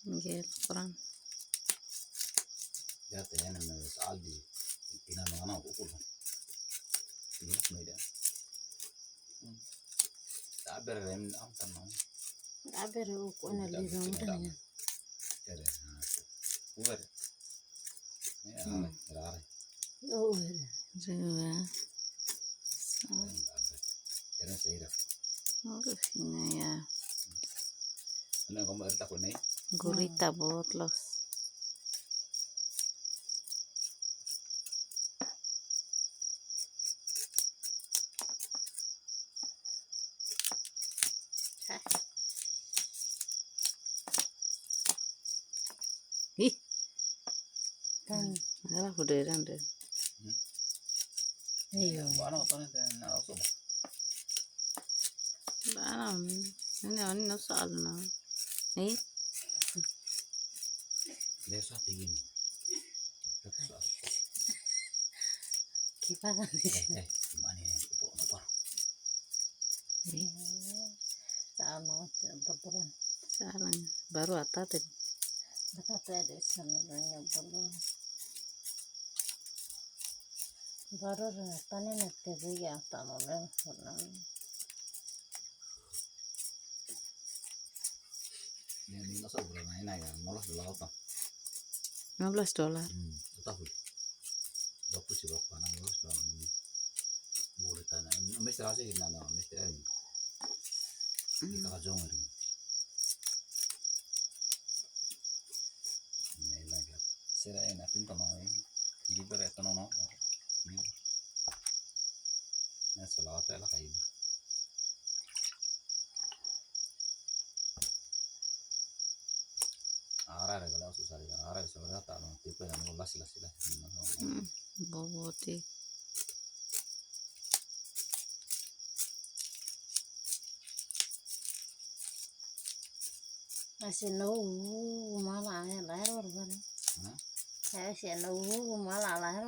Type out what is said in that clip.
Nggih, kurang. Ya tanya nama soal di tina mana aku pun. Ini media. Tak berem am tanah. Abere uko na liga mudanya. Jadi, uber. Ya, rare. Oh, juga. Jadi saya dah. Oh, ini ya. Ano kamu erta ko nih? Gurita botlos. Ih. Kan, ala kuderan deh. Iya. Ano to na ako ba? Ini no soal na. Eh? Leso tingin. Kita kan Gimana ya? Ibu apa? sama beberan. Salah. Baru ata tadi. Betul ada sebenarnya belum. Baru panen itu ya tanamnya pernah. Ini nasa bulan na ya, $15 apa? $15. Tahu. Dapat sih berapa $16. Boleh tanah. Mesti rasa ini nana, mesti ini. Kita kajong ini. Ini lagi. Sera ini pintu noy. Gibar itu nono. Nah, selawat lah kayu. Arah kalau susah ya, arah sebenarnya tak mau tipe yang lulas lah. Boboti. Masih nunggu malah lahir baru. Saya sih nunggu malah lahir.